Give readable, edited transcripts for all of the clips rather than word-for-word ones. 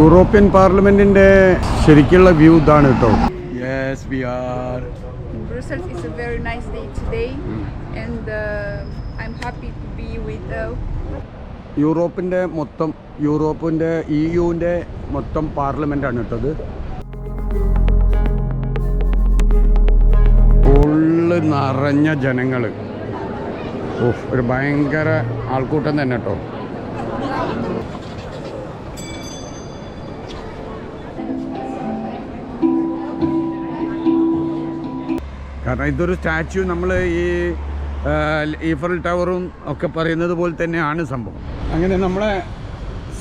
European പാർലമെന്റിന്റെ ശരിക്കുള്ള view ഇതാണ് കേട്ടോ. Yes, we are. Brussels is a very nice day today, and I'm happy to be with. യൂറോപ്പിന്റെ EUവിന്റെ മൊത്തം പാർലമെന്റ് ആണ് കേട്ടത്. ഫുള്ള് നിറഞ്ഞ ജനങ്ങൾ. ഒരു ഭയങ്കര ആൾക്കൂട്ടം തന്നെ കേട്ടോ. കാരണം ഇതൊരു സ്റ്റാച്യു, നമ്മൾ ഈ ഈഫൽ ടവറും ഒക്കെ പറയുന്നത് പോലെ തന്നെയാണ് സംഭവം. അങ്ങനെ നമ്മളെ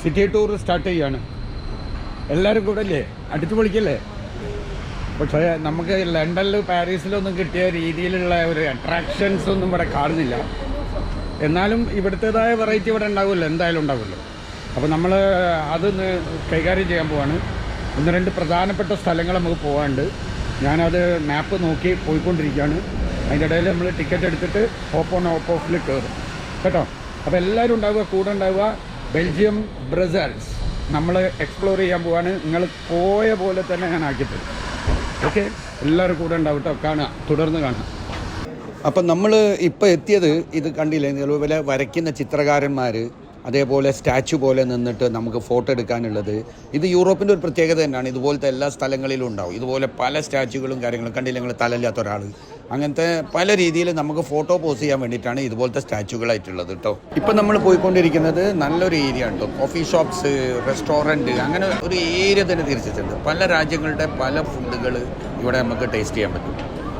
സിറ്റി ടൂർ സ്റ്റാർട്ട് ചെയ്യാണ്. എല്ലാവരും കൂടെ അല്ലേ, അടിച്ചു പൊളിക്കല്ലേ. പക്ഷേ നമുക്ക് ലണ്ടനിൽ പാരീസിലൊന്നും കിട്ടിയ രീതിയിലുള്ള ഒരു അട്രാക്ഷൻസ് ഒന്നും ഇവിടെ കാണുന്നില്ല. എന്നാലും ഇവിടുത്തേതായ വെറൈറ്റി ഇവിടെ ഉണ്ടാവുമല്ലോ, എന്തായാലും ഉണ്ടാവുമല്ലോ. അപ്പോൾ നമ്മൾ അത് കൈകാര്യം ചെയ്യാൻ പോവാണ്. 1-2 പ്രധാനപ്പെട്ട സ്ഥലങ്ങൾ നമുക്ക് പോകാനുണ്ട്. ഞാനത് മാപ്പ് നോക്കി പോയിക്കൊണ്ടിരിക്കുകയാണ്. അതിൻ്റെ ഇടയിൽ നമ്മൾ ടിക്കറ്റ് എടുത്തിട്ട് ഹോപ്പ് ഓൺ ഹോപ്പ് ഓഫിൽ കയറും കേട്ടോ. അപ്പോൾ എല്ലാവരും ഉണ്ടാവുക, കൂടെ ഉണ്ടാവുക. ബെൽജിയം, ബ്രസൽസ് നമ്മൾ എക്സ്പ്ലോർ ചെയ്യാൻ പോവാണ്. നിങ്ങൾ പോയ പോലെ തന്നെ ഞാൻ ആക്കിത്തരും. ഓക്കെ, എല്ലാവരും കൂടെ ഉണ്ടാവും കേട്ടോ. കാണുക, തുടർന്ന് കാണുക. അപ്പം നമ്മൾ ഇപ്പോൾ എത്തിയത് ഇത് കണ്ടില്ലേ, ഇതുപോലെ വരയ്ക്കുന്ന ചിത്രകാരന്മാർ, അതേപോലെ സ്റ്റാച്ചു പോലെ നിന്നിട്ട് നമുക്ക് ഫോട്ടോ എടുക്കാനുള്ളത്. ഇത് യൂറോപ്പിൻ്റെ ഒരു പ്രത്യേകത തന്നെയാണ്. ഇതുപോലത്തെ എല്ലാ സ്ഥലങ്ങളിലും ഉണ്ടാവും ഇതുപോലെ പല സ്റ്റാച്ചുകളും കാര്യങ്ങളും. കണ്ടില്ല നിങ്ങൾ, തലയില്ലാത്ത ഒരാൾ, അങ്ങനത്തെ പല രീതിയിൽ നമുക്ക് ഫോട്ടോ പോസ്റ്റ് ചെയ്യാൻ വേണ്ടിയിട്ടാണ് ഇതുപോലത്തെ സ്റ്റാച്ചുകളായിട്ടുള്ളത് കേട്ടോ. ഇപ്പം നമ്മൾ പോയിക്കൊണ്ടിരിക്കുന്നത് നല്ലൊരു ഏരിയ ഉണ്ട്. കോഫി ഷോപ്സ്, റെസ്റ്റോറൻറ്റ്, അങ്ങനെ ഒരു ഏരിയ തന്നെ തിരിച്ചിട്ടുണ്ട്. പല രാജ്യങ്ങളുടെ പല ഫുഡുകൾ ഇവിടെ നമുക്ക് ടേസ്റ്റ് ചെയ്യാൻ പറ്റും.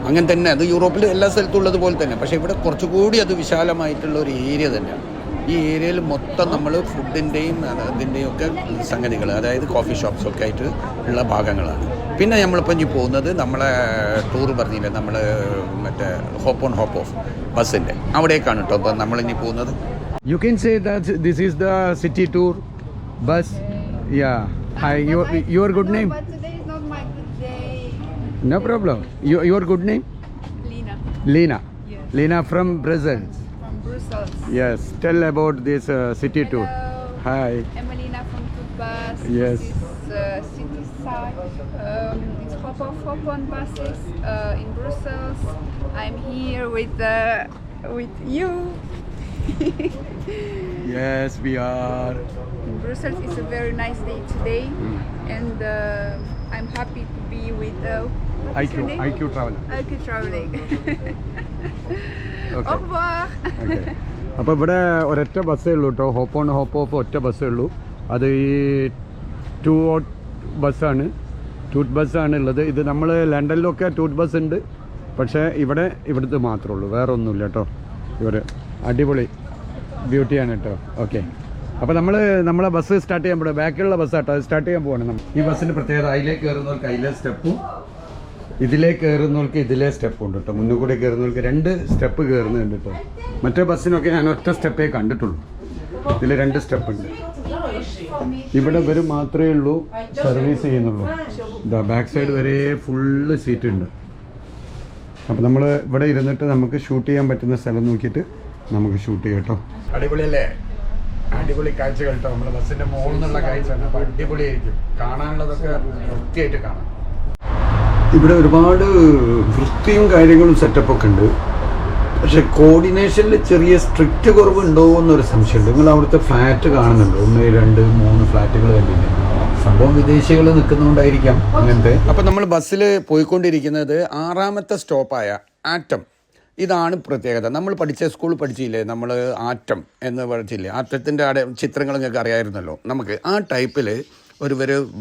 അങ്ങനെ തന്നെ അത് യൂറോപ്പിൽ എല്ലാ സ്ഥലത്തും ഉള്ളതുപോലെ തന്നെ. പക്ഷേ ഇവിടെ കുറച്ചുകൂടി അത് വിശാലമായിട്ടുള്ള ഒരു ഏരിയ തന്നെയാണ്. ഈ ഏരിയയിൽ മൊത്തം നമ്മൾ ഫുഡിൻ്റെയും അതിൻ്റെയും ഒക്കെ സംഗതികൾ, അതായത് കോഫി ഷോപ്സൊക്കെ ആയിട്ട് ഉള്ള ഭാഗങ്ങളാണ്. പിന്നെ നമ്മളിപ്പോൾ ഇനി പോകുന്നത് നമ്മളെ ടൂർ പറഞ്ഞില്ലേ, നമ്മൾ മറ്റേ ഹോപ്പ് ഓൺ ഹോപ്പ് ഓഫ് ബസ്സിൻ്റെ അവിടേക്കാണ് കേട്ടോ. അപ്പോൾ നമ്മളിനി പോകുന്നത്. You can say that this is the city tour bus. Yeah, hi, your good name? But today is not my good day. No problem. Your good name? Lina. Lina. Yes. Lina from Brussels. From Brussels. Yes. Tell about this city tour. Hello. Hi. I'm Elena from Toetbus. Yes. This is city side. It's hop on buses in Brussels. I'm here with you. Yes, we are. Brussels is a very nice day today, and I'm happy to be with IQ Travel. IQ Traveling. Okay. Au revoir. Okay. അപ്പോൾ ഇവിടെ ഒരൊറ്റ ബസ്സേ ഉള്ളൂ കേട്ടോ. Hope on hope of ഒറ്റ ബസ്സേ ഉള്ളൂ. അത് ഈ ടൂട്ട് ബസ്സാണ് ഉള്ളത്. ഇത് നമ്മൾ ലണ്ടനിലൊക്കെ ടൂട്ട് ബസ് ഉണ്ട്, പക്ഷേ ഇവിടുത്തെ മാത്രമേ ഉള്ളൂ, വേറെ ഒന്നുമില്ല കേട്ടോ. ഇവർ അടിപൊളി ബ്യൂട്ടിയാണ് കേട്ടോ. ഓക്കെ, അപ്പോൾ നമ്മളെ ബസ് സ്റ്റാർട്ട് ചെയ്യാൻ പോകണം. ബാക്കിലുള്ള ബസ്സാട്ടോ, അത് സ്റ്റാർട്ട് ചെയ്യാൻ പോകണം നമ്മൾ. ഈ ബസ്സിൻ്റെ പ്രത്യേകത, അതിലേക്ക് കയറുന്നവർക്ക് അതിലെ സ്റ്റെപ്പും ഇതിലേക്ക് കയറുന്നവർക്ക് ഇതിലെ സ്റ്റെപ്പും ഉണ്ട് കേട്ടോ. മുന്നിൽ കൂടെ കയറുന്നവർക്ക് 2 സ്റ്റെപ്പ് കയറുന്നുണ്ട് കേട്ടോ. മറ്റേ ബസ്സിനൊക്കെ ഞാൻ ഒറ്റ സ്റ്റെപ്പേ കണ്ടിട്ടുള്ളൂ. ഇതിൽ 2 സ്റ്റെപ്പ് ഉണ്ട്. ഇവിടെ ഇവർ മാത്രമേ ഉള്ളൂ സർവീസ് ചെയ്യുന്നുള്ളൂ. ഇതാ ബാക്ക് സൈഡ് വരെ ഫുള്ള് സീറ്റ് ഉണ്ട്. അപ്പോൾ നമ്മൾ ഇവിടെ ഇരുന്നിട്ട് നമുക്ക് ഷൂട്ട് ചെയ്യാൻ പറ്റുന്ന സ്ഥലം നോക്കിയിട്ട് നമുക്ക് ഷൂട്ട് ചെയ്യാം കേട്ടോ. അടിപൊളിയല്ലേ, അടിപൊളി കാഴ്ചകൾ കേട്ടോ. നമ്മുടെ ബസ്സിൻ്റെ മുകളിൽ നിന്നുള്ള കാഴ്ചയാണ്. അപ്പോൾ അടിപൊളിയായിരിക്കും, കാണാനുള്ളതൊക്കെ വൃത്തിയായിട്ട് കാണാം. ഇവിടെ ഒരുപാട് വൃത്തിയും കാര്യങ്ങളും സെറ്റപ്പൊക്കെ ഉണ്ട്. പക്ഷെ കോർഡിനേഷനിൽ ചെറിയ സ്ട്രിക്റ്റ് കുറവുണ്ടോ എന്നൊരു സംശയമുണ്ട്. നിങ്ങൾ അവിടുത്തെ ഫ്ലാറ്റ് കാണുന്നുണ്ടോ? 1, 2, 3 ഫ്ലാറ്റുകൾ തന്നെയില്ല. സംഭവം വിദേശികൾ നിൽക്കുന്നതുകൊണ്ടായിരിക്കാം അങ്ങനത്തെ. അപ്പം നമ്മൾ ബസ്സിൽ പോയിക്കൊണ്ടിരിക്കുന്നത് 6ാമത്തെ സ്റ്റോപ്പായ ആറ്റം. ഇതാണ് പ്രത്യേകത. നമ്മൾ സ്കൂളിൽ പഠിച്ചില്ലേ, നമ്മൾ ആറ്റം എന്ന് പഠിച്ചില്ലേ, ആറ്റത്തിൻ്റെ ചിത്രങ്ങൾ നിങ്ങൾക്ക് അറിയാമായിരുന്നല്ലോ. നമുക്ക് ആ ടൈപ്പിൽ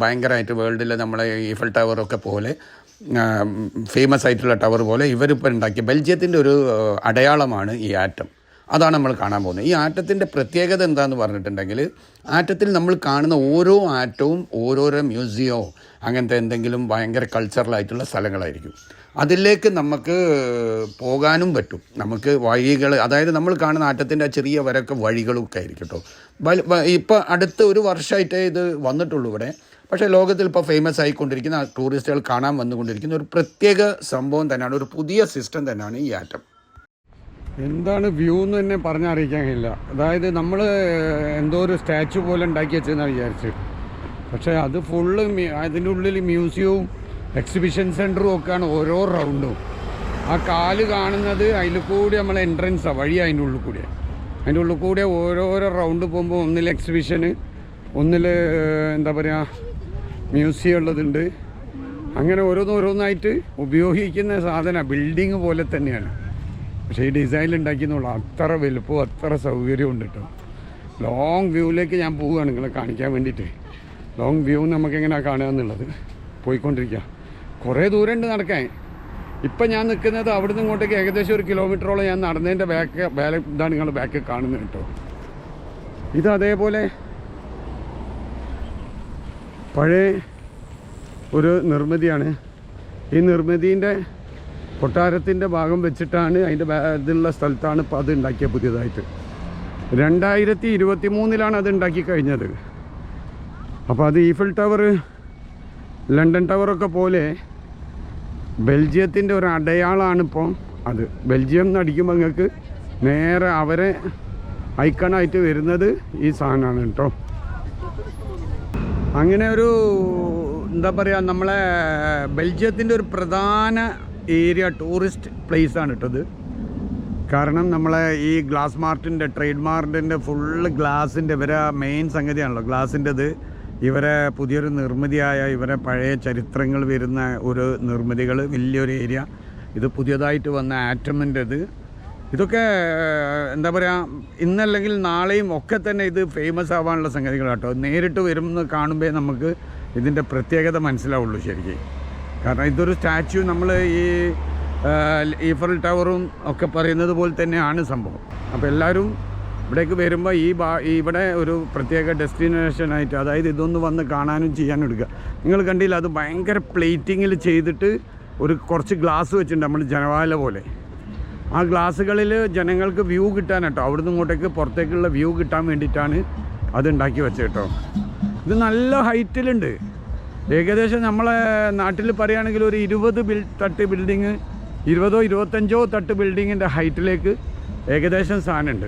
ഭയങ്കരമായിട്ട് വേൾഡിൽ നമ്മളെ ഈഫൽ ടവറൊക്കെ പോലെ ഫേമസ് ആയിട്ടുള്ള ടവർ പോലെ ഇവരിപ്പോൾ ഉണ്ടാക്കിയ ബെൽജിയത്തിൻ്റെ ഒരു അടയാളമാണ് ഈ ആറ്റം. അതാണ് നമ്മൾ കാണാൻ പോകുന്നത്. ഈ ആറ്റത്തിൻ്റെ പ്രത്യേകത എന്താണെന്ന് പറഞ്ഞിട്ടുണ്ടെങ്കിൽ, ആറ്റത്തിൽ നമ്മൾ കാണുന്ന ഓരോ ആറ്റവും ഓരോരോ മ്യൂസിയമോ അങ്ങനത്തെ എന്തെങ്കിലും ഭയങ്കര കൾച്ചറലായിട്ടുള്ള സ്ഥലങ്ങളായിരിക്കും. അതിലേക്ക് നമുക്ക് പോകാനും പറ്റും. നമുക്ക് വഴികൾ, അതായത് നമ്മൾ കാണുന്ന ആറ്റത്തിൻ്റെ ചെറിയ വരൊക്കെ വഴികളൊക്കെ ആയിരിക്കും കേട്ടോ. ഇപ്പോൾ അടുത്ത 1 വർഷമായിട്ടേ ഇത് വന്നിട്ടുള്ളൂ ഇവിടെ. പക്ഷേ ലോകത്തിൽ ഇപ്പോൾ ഫേമസ് ആയിക്കൊണ്ടിരിക്കുന്ന, ടൂറിസ്റ്റുകൾ കാണാൻ വന്നുകൊണ്ടിരിക്കുന്ന ഒരു പ്രത്യേക സംഭവം തന്നെയാണ്, ഒരു പുതിയ സിസ്റ്റം തന്നെയാണ് ഈ ആറ്റം. എന്താണ് വ്യൂ എന്ന് തന്നെ പറഞ്ഞറിയിക്കാൻ കഴിയില്ല. അതായത് നമ്മൾ എന്തോ ഒരു സ്റ്റാച്ചു പോലെ ഉണ്ടാക്കി വെച്ചെന്നാണ് വിചാരിച്ചത്. പക്ഷേ അത് ഫുള്ള് അതിൻ്റെ ഉള്ളിൽ മ്യൂസിയവും എക്സിബിഷൻ സെൻറ്ററും ഒക്കെയാണ് ഓരോ റൗണ്ടും. ആ കാല് കാണുന്നത് അതിൽ കൂടി നമ്മൾ എൻട്രൻസാണ്, വഴി അതിൻ്റെ ഉള്ളിൽ കൂടിയാണ്. അതിൻ്റെ ഉള്ളിൽ കൂടെ ഓരോരോ റൗണ്ട് പോകുമ്പോൾ ഒന്നിൽ എക്സിബിഷന്, ഒന്നിൽ എന്താ പറയുക മ്യൂസിയം ഉള്ളതുണ്ട്. അങ്ങനെ ഓരോന്നായിട്ട് ഉപയോഗിക്കുന്ന സാധനം ബിൽഡിങ് പോലെ തന്നെയാണ്. പക്ഷേ ഈ ഡിസൈൻ ഉണ്ടാക്കിയെന്നുള്ളൂ, അത്ര വലുപ്പവും അത്ര സൗകര്യവും ഉണ്ട് കേട്ടോ. ലോങ് വ്യൂവിലേക്ക് ഞാൻ പോവുകയാണ് നിങ്ങളെ കാണിക്കാൻ വേണ്ടിയിട്ട്. ലോങ് വ്യൂ നമുക്കെങ്ങനെയാണ് കാണുക എന്നുള്ളത്. പോയിക്കൊണ്ടിരിക്കുക, കുറേ ദൂരമുണ്ട് നടക്കാൻ. ഇപ്പം ഞാൻ നിൽക്കുന്നത് അവിടെ നിന്ന് ഇങ്ങോട്ടേക്ക് ഏകദേശം 1 കിലോമീറ്ററോളം ഞാൻ നടന്നതിൻ്റെ ഇതാണ് നിങ്ങൾ ബാക്ക് കാണുന്നത് കേട്ടോ. ഇത് അതേപോലെ പഴയ ഒരു നിർമ്മിതിയാണ്. ഈ നിർമ്മിതിൻ്റെ കൊട്ടാരത്തിൻ്റെ ഭാഗം വെച്ചിട്ടാണ് അതിൻ്റെ ഇതിലുള്ള സ്ഥലത്താണ് ഇപ്പോൾ അത് ഉണ്ടാക്കിയത് പുതിയതായിട്ട്. 2023 അത് ഉണ്ടാക്കി കഴിഞ്ഞത്. അപ്പോൾ അത് ഈഫൽ ടവർ, ലണ്ടൻ ടവറൊക്കെ പോലെ ബെൽജിയത്തിൻ്റെ ഒരു അടയാളമാണ് ഇപ്പോൾ അത്. ബെൽജിയം എന്ന് അടിക്കുമ്പോൾ നിങ്ങൾക്ക് നേരെ അവരെ ഐക്കണായിട്ട് വരുന്നത് ഈ സാധനമാണ് കേട്ടോ. അങ്ങനെ ഒരു എന്താ പറയുക, നമ്മളെ ബെൽജിയത്തിൻ്റെ ഒരു പ്രധാന ഏരിയ ടൂറിസ്റ്റ് പ്ലേസാണ് കേട്ടത്. കാരണം നമ്മളെ ഈ ഗ്ലാസ് മാർട്ടിൻ്റെ, ട്രേഡ് മാർട്ടിൻ്റെ ഫുള്ള് ഗ്ലാസിൻ്റെ ഇവരെ മെയിൻ സംഗതിയാണല്ലോ ഗ്ലാസിൻ്റെത്. ഇവരെ പുതിയൊരു നിർമ്മിതിയായ ഇവരെ പഴയ ചരിത്രങ്ങൾ വരുന്ന ഒരു നിർമ്മിതികൾ, വലിയൊരു ഏരിയ. ഇത് പുതിയതായിട്ട് വന്ന ആറ്റമിൻ്റെത്. ഇതൊക്കെ എന്താ പറയുക, ഇന്നല്ലെങ്കിൽ നാളെയും ഒക്കെ തന്നെ ഇത് ഫേമസ് ആവാനുള്ള സംഗതികളാട്ടോ. നേരിട്ട് വരുമെന്ന് കാണുമ്പോൾ നമുക്ക് ഇതിൻ്റെ പ്രത്യേകത മനസ്സിലാവുള്ളൂ ശരിക്കും. കാരണം ഇതൊരു സ്റ്റാച്യു, നമ്മൾ ഈ ഈഫൽ ടവറും ഒക്കെ പറയുന്നത് പോലെ തന്നെയാണ് സംഭവം. അപ്പോൾ എല്ലാവരും ഇവിടേക്ക് വരുമ്പോൾ ഇവിടെ ഒരു പ്രത്യേക ഡെസ്റ്റിനേഷനായിട്ട്, അതായത് ഇതൊന്ന് വന്ന് കാണാനും ചെയ്യാനും എടുക്കുക. നിങ്ങൾ കണ്ടില്ല, അത് ഭയങ്കര പ്ലേറ്റിങ്ങിൽ ചെയ്തിട്ട് കുറച്ച് ഗ്ലാസ് വെച്ചിട്ടുണ്ട് നമ്മൾ ജനവാല പോലെ. ആ ഗ്ലാസ്സുകളിൽ ജനങ്ങൾക്ക് വ്യൂ കിട്ടാനാട്ടോ, അവിടുന്ന് ഇങ്ങോട്ടേക്ക് പുറത്തേക്കുള്ള വ്യൂ കിട്ടാൻ വേണ്ടിയിട്ടാണ് അത് ഉണ്ടാക്കി വെച്ചത് കേട്ടോ. ഇത് നല്ല ഹൈറ്റിലുണ്ട്. ഏകദേശം നമ്മളെ നാട്ടിൽ പറയുകയാണെങ്കിൽ ഒരു 20 തട്ട് ബിൽഡിങ്, 20ഓ 25ഓ തട്ട് ബിൽഡിങ്ങിൻ്റെ ഹൈറ്റിലേക്ക് ഏകദേശം സാധനമുണ്ട്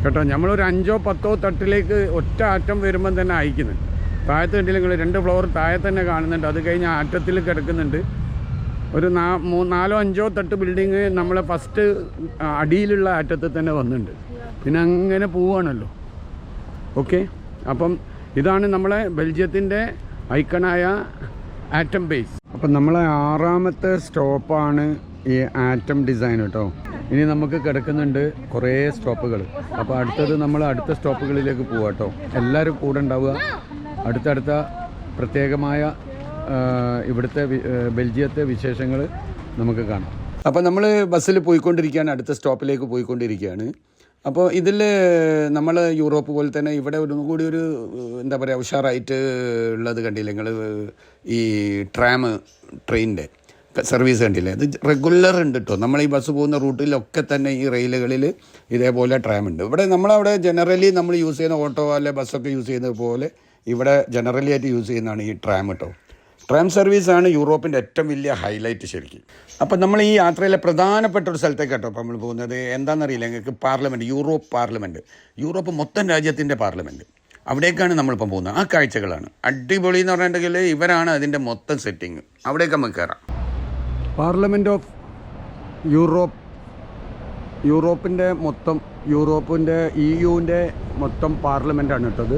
കേട്ടോ. നമ്മളൊരു 5ഓ 10ഓ തട്ടിലേക്ക് ഒറ്റ ആറ്റം വരുമ്പം തന്നെ അയക്കുന്നത്. താഴത്ത് കണ്ടില്ല നിങ്ങൾ, 2 ഫ്ലോർ താഴെ തന്നെ കാണുന്നുണ്ട്. അത് കഴിഞ്ഞ് ആറ്റത്തിൽ കിടക്കുന്നുണ്ട്. ഒരു 4ഓ 5ഓ തട്ട് ബിൽഡിങ് നമ്മളെ ഫസ്റ്റ് അടിയിലുള്ള ആറ്റത്തിൽ തന്നെ വന്നിട്ടുണ്ട്. പിന്നെ അങ്ങനെ പോവുകയാണല്ലോ. ഓക്കെ, അപ്പം ഇതാണ് നമ്മളെ ബെൽജിയത്തിൻ്റെ ഐക്കണായ ആറ്റം ബേസ്. അപ്പം നമ്മളെ 6ാമത്തെ സ്റ്റോപ്പാണ് ഈ ആറ്റം ഡിസൈൻ കേട്ടോ. ഇനി നമുക്ക് കിടക്കുന്നുണ്ട് കുറേ സ്റ്റോപ്പുകൾ. അപ്പോൾ അടുത്തത് നമ്മൾ അടുത്ത സ്റ്റോപ്പുകളിലേക്ക് പോവാം കേട്ടോ. എല്ലാവരും കൂടെ ഉണ്ടാവുക. അടുത്തടുത്ത പ്രത്യേകമായ ഇവിടുത്തെ ബെൽജിയത്തെ വിശേഷങ്ങൾ നമുക്ക് കാണാം. അപ്പോൾ നമ്മൾ ബസ്സിൽ പോയിക്കൊണ്ടിരിക്കുകയാണ്, അടുത്ത സ്റ്റോപ്പിലേക്ക് പോയിക്കൊണ്ടിരിക്കുകയാണ്. അപ്പോൾ ഇതിൽ നമ്മൾ യൂറോപ്പ് പോലെ തന്നെ ഇവിടെ ഒന്നുകൂടി ഒരു എന്താ പറയുക ഉഷാറായിട്ട് ഉള്ളത് കണ്ടില്ലേ നിങ്ങൾ, ഈ ട്രെയിനിൻ്റെ സർവീസ് കണ്ടില്ലേ, അത് റെഗുലർ ഉണ്ട് കേട്ടോ. നമ്മൾ ഈ ബസ് പോകുന്ന റൂട്ടിലൊക്കെ തന്നെ ഈ റെയിലുകളിൽ ഇതേപോലെ ട്രാം ഉണ്ട്. ഇവിടെ നമ്മളവിടെ ജനറലി നമ്മൾ യൂസ് ചെയ്യുന്ന ഓട്ടോ അല്ലെ ബസ്സൊക്കെ യൂസ് ചെയ്യുന്നത് പോലെ ഇവിടെ ജനറലി ആയിട്ട് യൂസ് ചെയ്യുന്നതാണ് ഈ ട്രാം കേട്ടോ. ട്രാം സർവീസാണ് യൂറോപ്പിൻ്റെ ഏറ്റവും വലിയ ഹൈലൈറ്റ് ശരിക്കും. അപ്പം നമ്മൾ ഈ യാത്രയിലെ പ്രധാനപ്പെട്ട ഒരു സ്ഥലത്തേക്ക് കേട്ടോ അപ്പോൾ നമ്മൾ പോകുന്നത്. എന്താണെന്നറിയില്ല നിങ്ങൾക്ക്, പാർലമെൻറ്റ്, യൂറോപ്പ് മൊത്തം രാജ്യത്തിൻ്റെ പാർലമെൻറ്റ്, അവിടേക്കാണ് നമ്മളിപ്പം പോകുന്നത്. ആ കാഴ്ചകളാണ് അടിപൊളി എന്ന് പറഞ്ഞിട്ടുണ്ടെങ്കിൽ ഇവരാണ് അതിൻ്റെ മൊത്തം സെറ്റിങ്. അവിടേക്ക് നമുക്ക് കയറാം. പാർലമെൻറ്റ് ഓഫ് യൂറോപ്പിൻ്റെ EUവിൻ്റെ മൊത്തം പാർലമെൻറ്റാണ് കേട്ടത്.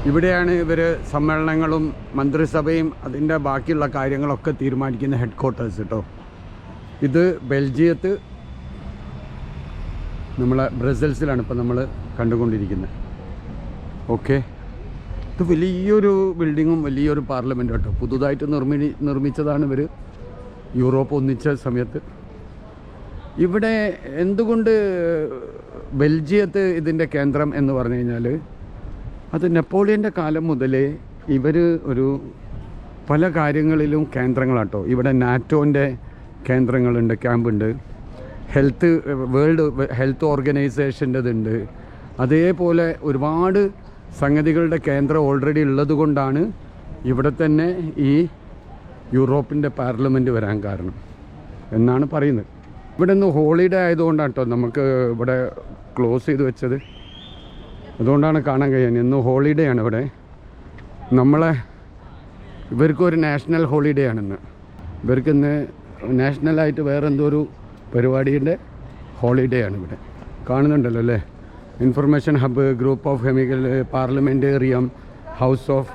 ഇവിടെയാണ് ഇവർ സമ്മേളനങ്ങളും മന്ത്രിസഭയും അതിൻ്റെ ബാക്കിയുള്ള കാര്യങ്ങളൊക്കെ തീരുമാനിക്കുന്ന ഹെഡ് ക്വാർട്ടേഴ്സ് കേട്ടോ. ഇത് ബെൽജിയത്ത് നമ്മളെ ബ്രസൽസിലാണ് ഇപ്പോൾ നമ്മൾ കണ്ടുകൊണ്ടിരിക്കുന്നത്. ഓക്കെ, ഇത് വലിയൊരു ബിൽഡിങ്ങും വലിയൊരു പാർലമെൻറ്റും കേട്ടോ. പുതുതായിട്ട് നിർമ്മിച്ചതാണ് ഇവർ യൂറോപ്പ് ഒന്നിച്ച സമയത്ത്. ഇവിടെ എന്തുകൊണ്ട് ബെൽജിയത്ത് ഇതിൻ്റെ കേന്ദ്രം എന്ന് പറഞ്ഞു കഴിഞ്ഞാൽ, അത് നെപ്പോളിയൻ്റെ കാലം മുതലേ ഇവർ ഒരു പല കാര്യങ്ങളിലും കേന്ദ്രങ്ങളാട്ടോ. ഇവിടെ നാറ്റോൻ്റെ കേന്ദ്രങ്ങളുണ്ട്, ക്യാമ്പുണ്ട്, വേൾഡ് ഹെൽത്ത് ഓർഗനൈസേഷൻ്റെതുണ്ട്. അതേപോലെ ഒരുപാട് സംഗതികളുടെ കേന്ദ്രം ഓൾറെഡി ഉള്ളത് കൊണ്ടാണ് ഇവിടെ തന്നെ ഈ യൂറോപ്പിൻ്റെ പാർലമെൻറ്റ് വരാൻ കാരണം എന്നാണ് പറയുന്നത്. ഇവിടെ നിന്ന് ഹോളിഡേ ആയതുകൊണ്ടാണ് കേട്ടോ നമുക്ക് ഇവിടെ ക്ലോസ് ചെയ്ത് വെച്ചത്. അതുകൊണ്ടാണ് കാണാൻ കഴിയാൻ. ഇന്ന് ഹോളിഡേ ആണ് ഇവിടെ. ഇവർക്കൊരു നാഷണൽ ഹോളിഡേ ആണിന്ന്. ഇവർക്കിന്ന് നാഷണലായിട്ട് വേറെ എന്തോ ഒരു പരിപാടിയുടെ ഹോളിഡേ ആണ് ഇവിടെ. കാണുന്നുണ്ടല്ലോ അല്ലേ? Information hub, group of chemical, Parlamentarium, House of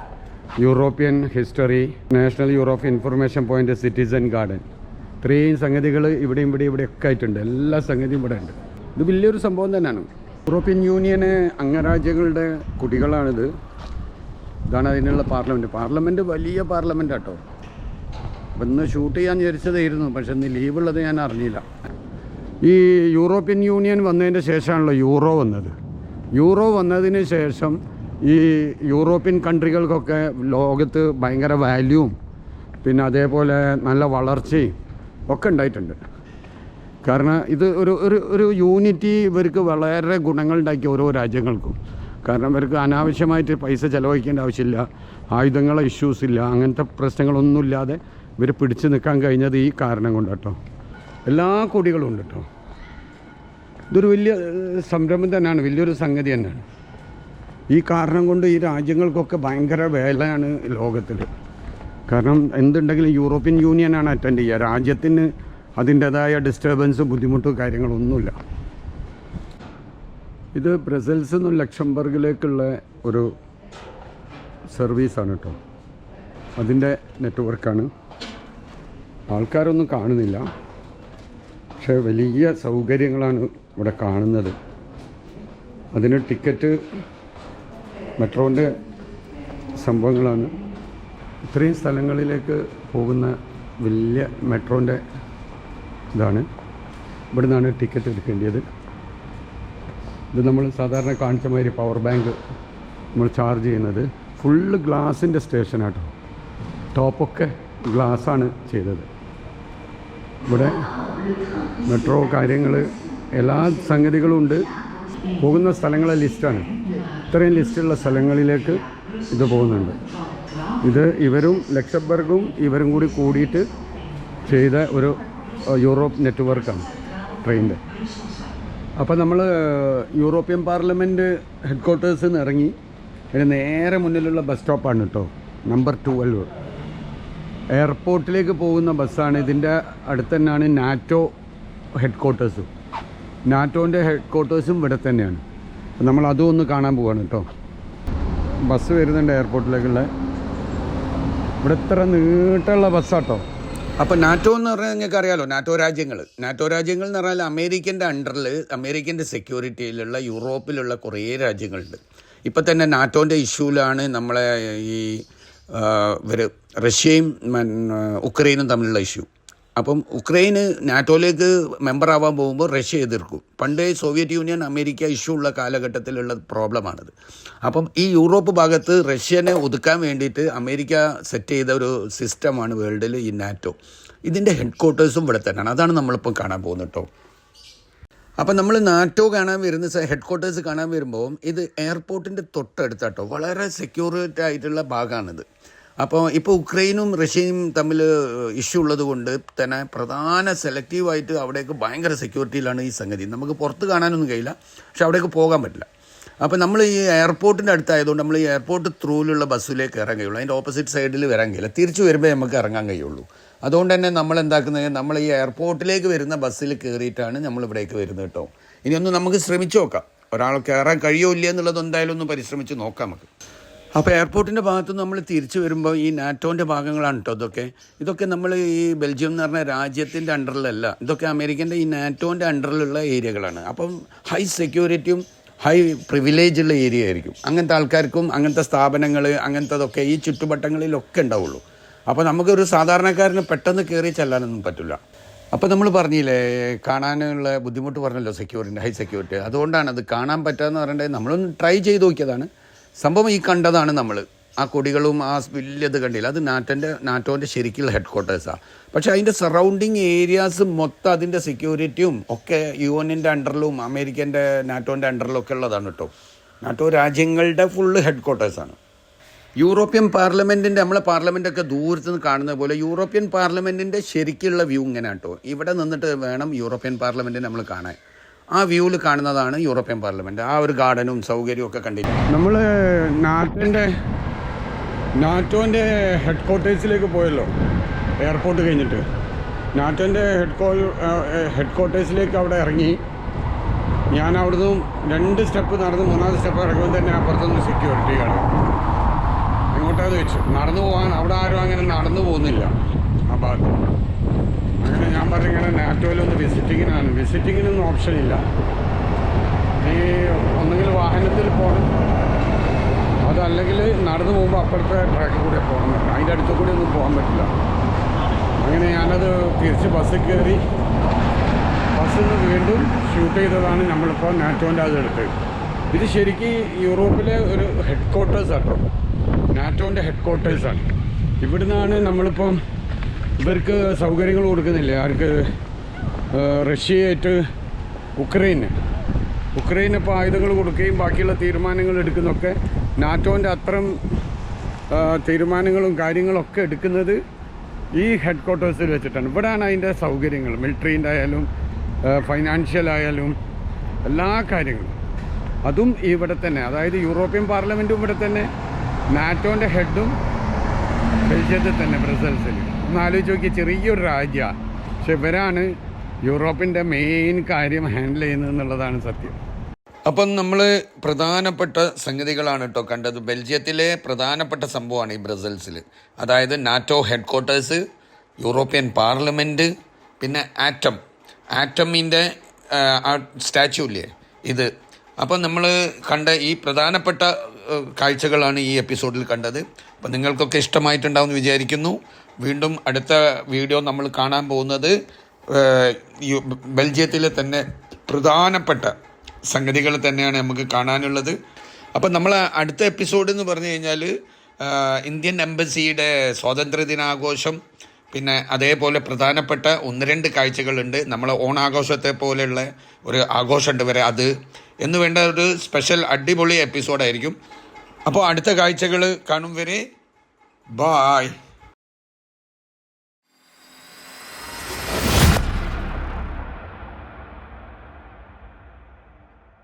European History, national Europe information point, citizen garden. ഇത്രയും സംഗതികൾ ഇവിടെയൊക്കെ ആയിട്ടുണ്ട്. എല്ലാ സംഗതിയും ഇവിടെ ഉണ്ട്. ഇത് വലിയൊരു സംഭവം തന്നെയാണ്. യൂറോപ്യൻ യൂണിയന് അംഗരാജ്യങ്ങളുടെ കുടികളാണിത്. ഇതാണ് അതിനുള്ള പാർലമെൻറ്റ് വലിയ പാർലമെൻ്റ് കേട്ടോ. അപ്പം ഇന്ന് ഷൂട്ട് ചെയ്യാൻ വിചാരിച്ചതായിരുന്നു, പക്ഷെ ഇന്ന് ലീവുള്ളത് ഞാൻ അറിഞ്ഞില്ല. ഈ യൂറോപ്യൻ യൂണിയൻ വന്നതിൻ്റെ ശേഷമാണല്ലോ യൂറോ വന്നത്. യൂറോ വന്നതിന് ശേഷം ഈ യൂറോപ്യൻ കൺട്രികൾക്കൊക്കെ ലോകത്ത് ഭയങ്കര വാല്യൂവും പിന്നെ അതേപോലെ നല്ല വളർച്ചയും ഒക്കെ ഉണ്ടായിട്ടുണ്ട്. കാരണം ഇത് ഒരു യൂണിറ്റി ഇവർക്ക് വളരെ ഗുണങ്ങളുണ്ടാക്കി ഓരോ രാജ്യങ്ങൾക്കും. കാരണം ഇവർക്ക് അനാവശ്യമായിട്ട് പൈസ ചിലവഴിക്കേണ്ട ആവശ്യമില്ല, ആയുധങ്ങളെ ഇഷ്യൂസ് ഇല്ല, അങ്ങനത്തെ പ്രശ്നങ്ങളൊന്നുമില്ലാതെ ഇവർ പിടിച്ചു നിൽക്കാൻ കഴിഞ്ഞത് ഈ കാരണം കൊണ്ട് കേട്ടോ. എല്ലാ കൊടികളും ഉണ്ട് കേട്ടോ. ഇതൊരു വലിയ സംരംഭം തന്നെയാണ്, വലിയൊരു സംഗതി തന്നെയാണ്. ഈ കാരണം കൊണ്ട് ഈ രാജ്യങ്ങൾക്കൊക്കെ ഭയങ്കര വിലയാണ് ലോകത്തിൽ. കാരണം എന്തുണ്ടെങ്കിലും യൂറോപ്യൻ യൂണിയനാണ് അറ്റൻഡ് ചെയ്യുക. രാജ്യത്തിന് അതിൻ്റേതായ ഡിസ്റ്റർബൻസും ബുദ്ധിമുട്ടും കാര്യങ്ങളൊന്നുമില്ല. ഇത് ബ്രസൽസിൽ നിന്നും ലക്ഷംബർഗിലേക്കുള്ള ഒരു സർവീസാണ് കേട്ടോ. അതിൻ്റെ നെറ്റ്വർക്കാണ്. ആൾക്കാരൊന്നും കാണുന്നില്ല, പക്ഷേ വലിയ സൗകര്യങ്ങളാണ് ഇവിടെ കാണുന്നത്. അതിന് ടിക്കറ്റ്, മെട്രോൻ്റെ സംഭവങ്ങളാണ്. ഇത്രയും സ്ഥലങ്ങളിലേക്ക് പോകുന്ന വലിയ മെട്രോൻ്റെ ഇതാണ്. ഇവിടെ നിന്നാണ് ടിക്കറ്റ് എടുക്കേണ്ടത്. ഇത് നമ്മൾ സാധാരണ കാണിച്ച മാതിരി പവർ ബാങ്ക് നമ്മൾ ചാർജ് ചെയ്യുന്നത്. ഫുള്ള് ഗ്ലാസിൻ്റെ സ്റ്റേഷനാട്ടോ. ടോപ്പൊക്കെ ഗ്ലാസ്സാണ് ചെയ്തത്. ഇവിടെ മെട്രോ കാര്യങ്ങൾ എല്ലാ സംഗതികളും ഉണ്ട്. പോകുന്ന സ്ഥലങ്ങളെ ലിസ്റ്റാണ്. ഇത്രയും ലിസ്റ്റുള്ള സ്ഥലങ്ങളിലേക്ക് ഇത് പോകുന്നുണ്ട്. ഇത് ഇവരും ലക്ഷംബർഗും ഇവരും കൂടി കൂടിയിട്ട് ചെയ്ത ഒരു യൂറോപ്പ് നെറ്റ്വർക്കാണ് ട്രെയിനിൻ്റെ. അപ്പോൾ നമ്മൾ യൂറോപ്യൻ പാർലമെൻറ്റ് ഹെഡ് ക്വാർട്ടേഴ്സിൽ നിന്ന് ഇറങ്ങി അതിന് നേരെ മുന്നിലുള്ള ബസ് സ്റ്റോപ്പാണ് കേട്ടോ, നമ്പർ 12. എയർപോർട്ടിലേക്ക് പോകുന്ന ബസ്സാണ്. ഇതിൻ്റെ അടുത്ത് തന്നെയാണ് നാറ്റോ ഹെഡ് ക്വാർട്ടേഴ്സും. നാറ്റോൻ്റെ ഹെഡ് ക്വാർട്ടേഴ്സും ഇവിടെ തന്നെയാണ്. അപ്പോൾ നമ്മൾ അതും ഒന്ന് കാണാൻ പോവാണ് കേട്ടോ. ബസ് വരുന്നുണ്ട് എയർപോർട്ടിലേക്കുള്ള. ഇവിടെ ഇത്ര നീട്ടമുള്ള ബസ്സാട്ടോ. അപ്പോൾ നാറ്റോ എന്ന് പറഞ്ഞാൽ നിങ്ങൾക്ക് അറിയാലോ, നാറ്റോ രാജ്യങ്ങൾ എന്ന് പറഞ്ഞാൽ അമേരിക്കൻ്റെ അണ്ടറിൽ, അമേരിക്കൻ്റെ സെക്യൂരിറ്റിയിലുള്ള യൂറോപ്പിലുള്ള കുറേ രാജ്യങ്ങളുണ്ട്. ഇപ്പം തന്നെ നാറ്റോൻ്റെ ഇഷ്യൂവിലാണ് നമ്മളെ ഈ റഷ്യയും ഉക്രൈനും തമ്മിലുള്ള ഇഷ്യൂ. അപ്പം ഉക്രൈന് നാറ്റോയിലേക്ക് മെമ്പർ ആവാൻ പോകുമ്പോൾ റഷ്യ എതിർക്കും. പണ്ടേ സോവിയറ്റ് യൂണിയൻ അമേരിക്ക ഇഷ്യൂ ഉള്ള കാലഘട്ടത്തിലുള്ള പ്രോബ്ലമാണിത്. അപ്പം ഈ യൂറോപ്പ് ഭാഗത്ത് റഷ്യനെ ഒതുക്കാൻ വേണ്ടിയിട്ട് അമേരിക്ക സെറ്റ് ചെയ്ത ഒരു സിസ്റ്റമാണ് വേൾഡിൽ ഈ നാറ്റോ. ഇതിൻ്റെ ഹെഡ് ക്വാർട്ടേഴ്സും ഇവിടെ തന്നെയാണ്. അതാണ് നമ്മളിപ്പം കാണാൻ പോകുന്നത് കേട്ടോ. അപ്പം നമ്മൾ നാറ്റോ കാണാൻ വരുന്ന ഹെഡ് ക്വാർട്ടേഴ്സ് കാണാൻ വരുമ്പോൾ ഇത് എയർപോർട്ടിൻ്റെ തൊട്ടടുത്താട്ടോ. വളരെ സെക്യൂരിറ്റി ആയിട്ടുള്ള ഭാഗമാണിത്. അപ്പോൾ ഇപ്പോൾ ഉക്രൈനും റഷ്യയും തമ്മിൽ ഇഷ്യൂ ഉള്ളത് കൊണ്ട് തന്നെ പ്രധാന സെലക്റ്റീവായിട്ട് അവിടേക്ക് ഭയങ്കര സെക്യൂരിറ്റിയിലാണ് ഈ സംഗതി. നമുക്ക് പുറത്ത് കാണാനൊന്നും കഴിയില്ല, പക്ഷെ അവിടേക്ക് പോകാൻ പറ്റില്ല. അപ്പോൾ നമ്മൾ ഈ എയർപോർട്ടിൻ്റെ അടുത്തായതുകൊണ്ട് നമ്മൾ ഈ എയർപോർട്ട് ത്രൂവിലുള്ള ബസ്സിലേക്ക് ഇറങ്ങാൻ കഴിയുള്ളൂ. അതിൻ്റെ ഓപ്പോസിറ്റ് സൈഡിൽ വരാൻ കഴിയില്ല. തിരിച്ചു വരുമ്പോൾ നമുക്ക് ഇറങ്ങാൻ കഴിയുള്ളൂ. അതുകൊണ്ട് തന്നെ നമ്മൾ എന്താക്കുന്നത്, നമ്മൾ ഈ എയർപോർട്ടിലേക്ക് വരുന്ന ബസ്സിൽ കയറിയിട്ടാണ് നമ്മൾ ഇവിടേക്ക് വരുന്നത് കേട്ടോ. ഇനിയൊന്ന് നമുക്ക് ശ്രമിച്ചു നോക്കാം. ഒരാൾ കയറാൻ കഴിയോ ഇല്ല എന്നുള്ളത് എന്തായാലും ഒന്ന് പരിശ്രമിച്ച് നോക്കാം നമുക്ക്. അപ്പോൾ എയർപോർട്ടിൻ്റെ ഭാഗത്ത് നമ്മൾ തിരിച്ചു വരുമ്പോൾ ഈ നാറ്റോൻ്റെ ഭാഗങ്ങളാണ് കേട്ടോ ഇതൊക്കെ നമ്മൾ ഈ ബെൽജിയം എന്ന് പറഞ്ഞ രാജ്യത്തിൻ്റെ അണ്ടറിലല്ല, ഇതൊക്കെ അമേരിക്കൻ്റെ ഈ നാറ്റോൻ്റെ അണ്ടറിലുള്ള ഏരിയകളാണ്. അപ്പം ഹൈ സെക്യൂരിറ്റിയും ഹൈ പ്രിവിലേജ് ഉള്ള ഏരിയ ആയിരിക്കും. അങ്ങനത്തെ ആൾക്കാർക്കും അങ്ങനത്തെ സ്ഥാപനങ്ങൾ അങ്ങനത്തതൊക്കെ ഈ ചുറ്റുവട്ടങ്ങളിലൊക്കെ ഉണ്ടാവുള്ളൂ. അപ്പോൾ നമുക്കൊരു സാധാരണക്കാരന് പെട്ടെന്ന് കയറി ചെല്ലാനൊന്നും പറ്റില്ല. അപ്പോൾ നമ്മൾ പറഞ്ഞില്ലേ, കാണാനുള്ള ബുദ്ധിമുട്ട് പറഞ്ഞല്ലോ, സെക്യൂരിറ്റി, ഹൈ സെക്യൂരിറ്റി. അതുകൊണ്ടാണ് അത് കാണാൻ പറ്റാമെന്ന് പറയേണ്ടത്. നമ്മളൊന്ന് ട്രൈ ചെയ്ത് നോക്കിയതാണ്. സംഭവം ഈ കണ്ടതാണ് നമ്മൾ. ആ കൊടികളും ആ വലിയത് കണ്ടില്ല, അത് നാറ്റോൻ്റെ ശരിക്കുള്ള ഹെഡ് ക്വാർട്ടേഴ്സാണ്. പക്ഷേ അതിൻ്റെ സറൗണ്ടിങ് ഏരിയാസ് മൊത്തം അതിൻ്റെ സെക്യൂരിറ്റിയും ഒക്കെ UN-ൻ്റെ അണ്ടറിലും അമേരിക്കൻ്റെ നാറ്റോൻ്റെ അണ്ടറിലും ഒക്കെ ഉള്ളതാണ് കേട്ടോ. നാറ്റോ രാജ്യങ്ങളുടെ ഫുള്ള് ഹെഡ് ക്വാർട്ടേഴ്സാണ്. യൂറോപ്യൻ പാർലമെൻറ്റിൻ്റെ, നമ്മളെ പാർലമെൻറ്റൊക്കെ ദൂരത്ത് നിന്ന് കാണുന്ന പോലെ യൂറോപ്യൻ പാർലമെൻറ്റിൻ്റെ ശരിക്കുള്ള വ്യൂ ഇങ്ങനെ കേട്ടോ. ഇവിടെ നിന്നിട്ട് വേണം യൂറോപ്യൻ പാർലമെൻറ്റിനെ നമ്മൾ കാണാൻ. ആ വ്യൂവിൽ കാണുന്നതാണ് യൂറോപ്യൻ പാർലമെൻറ്റ്. ആ ഒരു ഗാർഡനും സൗകര്യവും ഒക്കെ കണ്ടിട്ട് നമ്മൾ നാട്ടിൻ്റെ നാറ്റോൻ്റെ ഹെഡ് ക്വാർട്ടേഴ്സിലേക്ക് പോയല്ലോ, എയർപോർട്ട് കഴിഞ്ഞിട്ട്. നാറ്റോൻ്റെ ഹെഡ് ക്വാർട്ടേഴ്സിലേക്ക് അവിടെ ഇറങ്ങി. ഞാൻ അവിടുന്ന് 2 സ്റ്റെപ്പ് നടന്ന് 3ാമത്തെ സ്റ്റെപ്പ് ഇറങ്ങുമ്പോൾ തന്നെ അപ്പുറത്തുനിന്ന് സെക്യൂരിറ്റി കാണും. എങ്ങോട്ടാന്ന് വെച്ചു നടന്നു പോകാൻ. അവിടെ ആരും അങ്ങനെ നടന്നു പോകുന്നില്ല ആ ഭാഗത്ത്. അങ്ങനെ ഞാൻ പറഞ്ഞു ഇങ്ങനെ നാറ്റോയിലൊന്ന് വിസിറ്റിങ്ങിനൊന്നും ഓപ്ഷൻ ഇല്ല. ഈ ഒന്നെങ്കിൽ വാഹനത്തിൽ പോകണം, അതല്ലെങ്കിൽ നടന്നു പോകുമ്പോൾ അപ്പുറത്തെ ട്രാക്കിൽ കൂടെ പോകണം. അതിൻ്റെ അടുത്ത് കൂടെ ഒന്നും പോകാൻ പറ്റില്ല. അങ്ങനെ ഞാനത് തിരിച്ച് ബസ്സിൽ കയറി ബസ്സിൽ നിന്ന് വീണ്ടും ഷൂട്ട് ചെയ്തതാണ് നമ്മളിപ്പോൾ നാറ്റോൻ്റെ അതെടുത്ത്. ഇത് ശരിക്കും യൂറോപ്പിലെ ഒരു ഹെഡ് ക്വാർട്ടേഴ്സാട്ടോ, നാറ്റോൻ്റെ ഹെഡ് ക്വാർട്ടേഴ്സാണ്. ഇവിടുന്നാണ് നമ്മളിപ്പം ഇവർക്ക് സൗകര്യങ്ങൾ കൊടുക്കുന്നില്ല. ആർക്ക്? റഷ്യയായിട്ട് ഉക്രൈന് ഇപ്പോൾ ആയുധങ്ങൾ കൊടുക്കുകയും ബാക്കിയുള്ള തീരുമാനങ്ങൾ എടുക്കുന്നതൊക്കെ നാറ്റോൻ്റെ അത്തരം തീരുമാനങ്ങളും കാര്യങ്ങളൊക്കെ എടുക്കുന്നത് ഈ ഹെഡ് ക്വാർട്ടേഴ്സിൽ വെച്ചിട്ടാണ്. ഇവിടെയാണ് അതിൻ്റെ സൗകര്യങ്ങൾ, മിലിറ്ററീൻ്റെ ആയാലും ഫൈനാൻഷ്യൽ ആയാലും എല്ലാ കാര്യങ്ങളും. അതും ഇവിടെ തന്നെ, അതായത് യൂറോപ്യൻ പാർലമെൻറ്റും ഇവിടെ തന്നെ, നാറ്റോൻ്റെ ഹെഡും ബെൽജിയത്തിൽ തന്നെ, ബ്രസൽസിൽ. ഒന്ന് ആലോചിച്ച് നോക്കി, ചെറിയൊരു രാജ്യമാണ്, പക്ഷെ ഇവരാണ് യൂറോപ്പിൻ്റെ മെയിൻ കാര്യം ഹാൻഡിൽ ചെയ്യുന്നത് എന്നുള്ളതാണ് സത്യം. അപ്പം നമ്മൾ പ്രധാനപ്പെട്ട സംഗതികളാണ് കേട്ടോ കണ്ടത്. ബെൽജിയത്തിലെ പ്രധാനപ്പെട്ട സംഭവമാണ് ഈ ബ്രസൽസിൽ. അതായത് NATO head quarters, European parliament, പിന്നെ ആറ്റമിൻ്റെ സ്റ്റാച്യു ഇല്ലേ ഇത്. അപ്പം നമ്മൾ കണ്ട ഈ പ്രധാനപ്പെട്ട കാഴ്ചകളാണ് ഈ എപ്പിസോഡിൽ കണ്ടത്. അപ്പം നിങ്ങൾക്കൊക്കെ ഇഷ്ടമായിട്ടുണ്ടാവുമെന്ന് വിചാരിക്കുന്നു. വീണ്ടും അടുത്ത വീഡിയോ നമ്മൾ കാണാൻ പോകുന്നത് ബെൽജിയത്തിലെ തന്നെ പ്രധാനപ്പെട്ട സംഗതികൾ തന്നെയാണ് നമുക്ക് കാണാനുള്ളത്. അപ്പം നമ്മൾ അടുത്ത എപ്പിസോഡ് എന്ന് പറഞ്ഞു കഴിഞ്ഞാൽ ഇന്ത്യൻ എംബസിയുടെ സ്വാതന്ത്ര്യദിനാഘോഷം, പിന്നെ അതേപോലെ പ്രധാനപ്പെട്ട 1-2 കാഴ്ചകളുണ്ട്. നമ്മളെ ഓണാഘോഷത്തെ പോലെയുള്ള ഒരു ആഘോഷമുണ്ട് വരെ, അത് എന്ന് വേണ്ട ഒരു സ്പെഷ്യൽ അടിപൊളി എപ്പിസോഡായിരിക്കും. അപ്പോൾ അടുത്ത കാഴ്ചകൾ കാണും വരെ ബായ്.